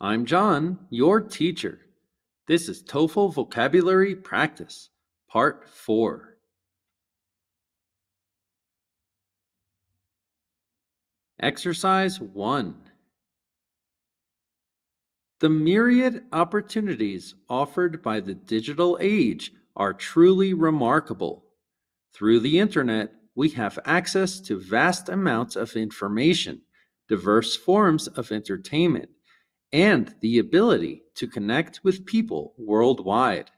I'm John, your teacher. This is TOEFL Vocabulary Practice, Part 4. Exercise 1. The myriad opportunities offered by the digital age are truly remarkable. Through the internet, we have access to vast amounts of information, diverse forms of entertainment, and the ability to connect with people worldwide.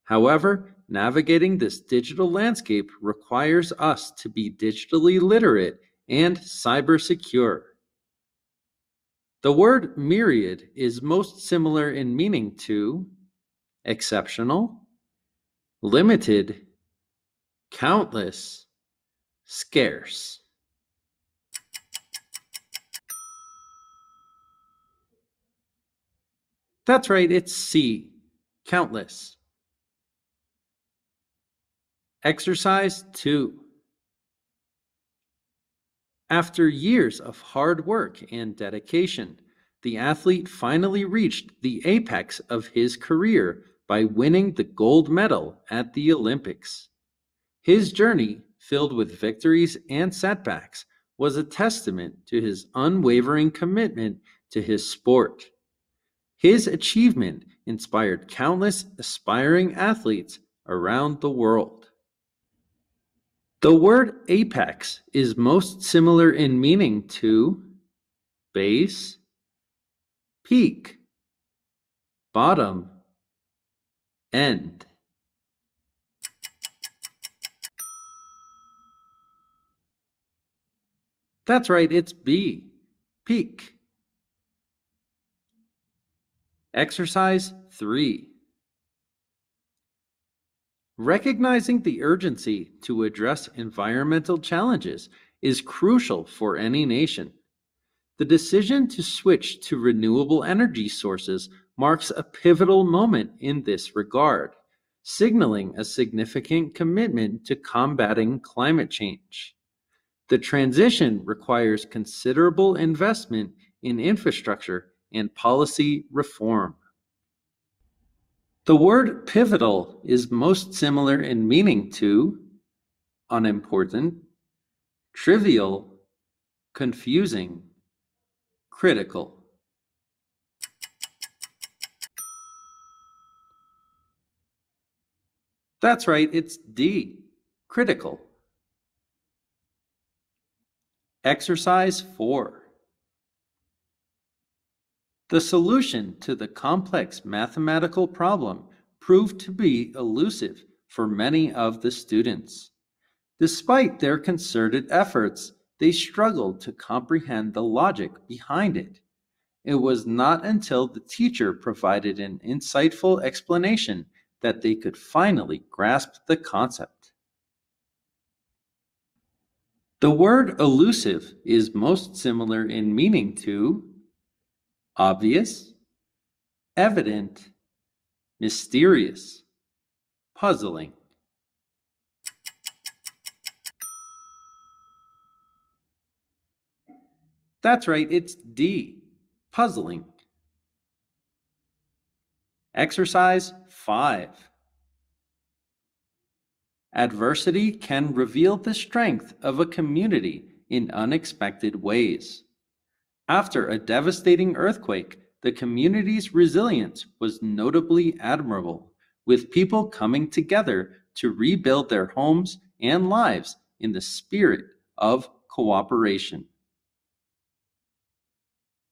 However, navigating this digital landscape requires us to be digitally literate and cyber secure. The word myriad is most similar in meaning to exceptional, limited, countless, scarce. That's right, it's C, countless. Exercise 2. After years of hard work and dedication, the athlete finally reached the apex of his career by winning the gold medal at the Olympics. His journey, filled with victories and setbacks, was a testament to his unwavering commitment to his sport. His achievement inspired countless aspiring athletes around the world. The word apex is most similar in meaning to base, peak, bottom, end. That's right, it's B, peak. Exercise 3. Recognizing the urgency to address environmental challenges is crucial for any nation. The decision to switch to renewable energy sources marks a pivotal moment in this regard, signaling a significant commitment to combating climate change. The transition requires considerable investment in infrastructure and policy reform. The word pivotal is most similar in meaning to unimportant, trivial, confusing, critical. That's right, it's D, critical. Exercise 4. The solution to the complex mathematical problem proved to be elusive for many of the students. Despite their concerted efforts, they struggled to comprehend the logic behind it. It was not until the teacher provided an insightful explanation that they could finally grasp the concept. The word elusive is most similar in meaning to obvious, evident, mysterious, puzzling. That's right, it's D, puzzling. Exercise 5. Adversity can reveal the strength of a community in unexpected ways. After a devastating earthquake, the community's resilience was notably admirable, with people coming together to rebuild their homes and lives in the spirit of cooperation.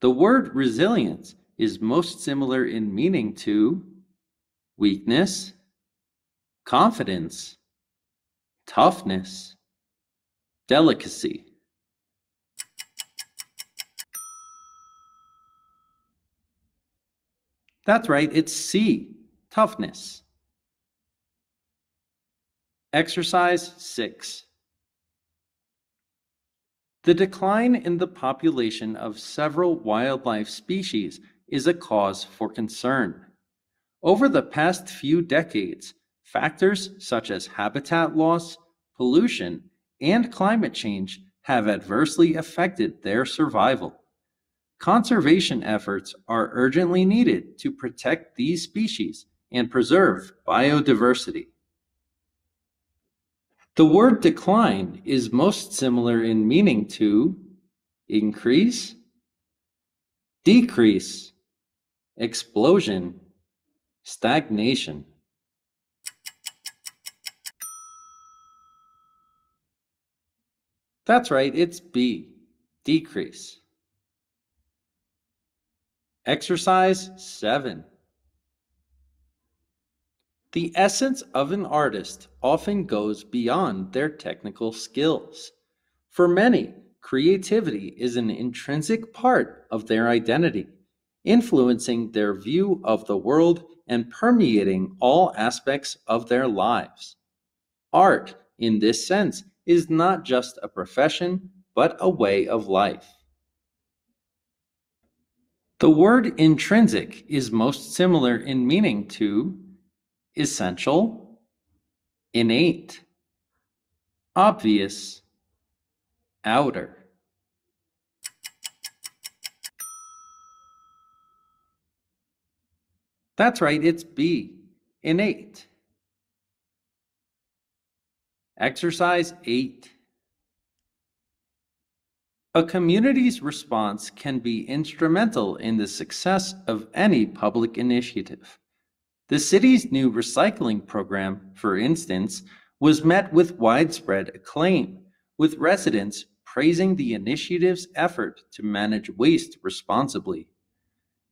The word resilience is most similar in meaning to weakness, confidence, toughness, delicacy. That's right, it's C, toughness. Exercise 6. The decline in the population of several wildlife species is a cause for concern. Over the past few decades, factors such as habitat loss, pollution, and climate change have adversely affected their survival. Conservation efforts are urgently needed to protect these species and preserve biodiversity. The word decline is most similar in meaning to increase, decrease, explosion, stagnation. That's right, it's B, decrease. Exercise 7. The essence of an artist often goes beyond their technical skills. For many, creativity is an intrinsic part of their identity, influencing their view of the world and permeating all aspects of their lives. Art, in this sense, is not just a profession, but a way of life. The word intrinsic is most similar in meaning to essential, innate, obvious, outer. That's right, it's B, innate. Exercise 8. A community's response can be instrumental in the success of any public initiative. The city's new recycling program, for instance, was met with widespread acclaim, with residents praising the initiative's effort to manage waste responsibly.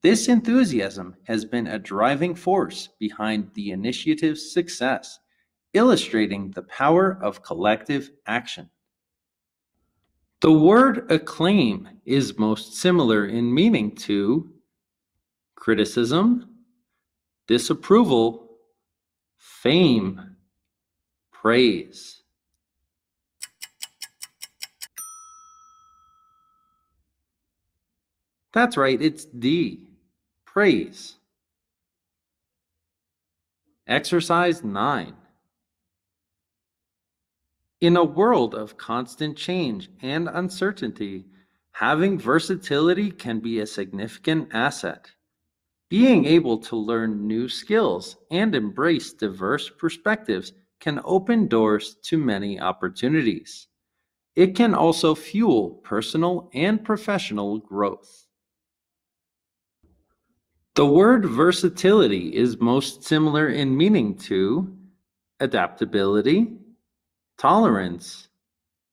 This enthusiasm has been a driving force behind the initiative's success, illustrating the power of collective action. The word acclaim is most similar in meaning to criticism, disapproval, fame, praise. That's right, it's D, praise. Exercise 9. In a world of constant change and uncertainty, having versatility can be a significant asset. Being able to learn new skills and embrace diverse perspectives can open doors to many opportunities. It can also fuel personal and professional growth. The word versatility is most similar in meaning to adaptability, tolerance,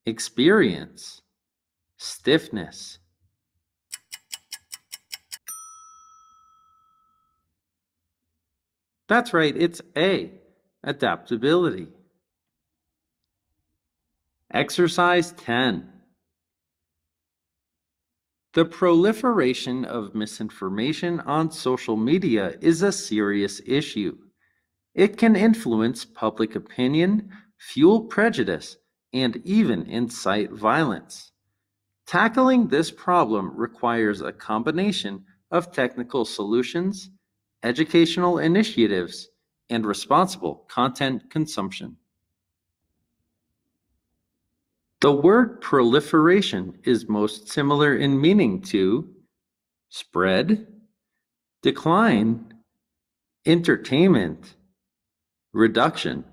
experience, stiffness. That's right, it's A, adaptability. Exercise 10. The proliferation of misinformation on social media is a serious issue. It can influence public opinion, fuel prejudice, and even incite violence. Tackling this problem requires a combination of technical solutions, educational initiatives, and responsible content consumption. The word proliferation is most similar in meaning to spread, decline, entertainment, reduction.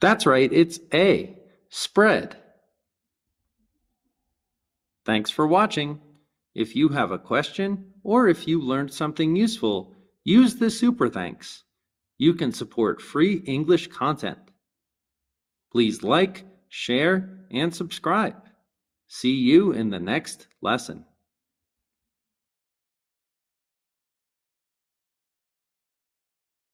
That's right, it's A, spread. Thanks for watching. If you have a question or if you learned something useful, use the super thanks. You can support free English content. Please like, share, and subscribe. See you in the next lesson.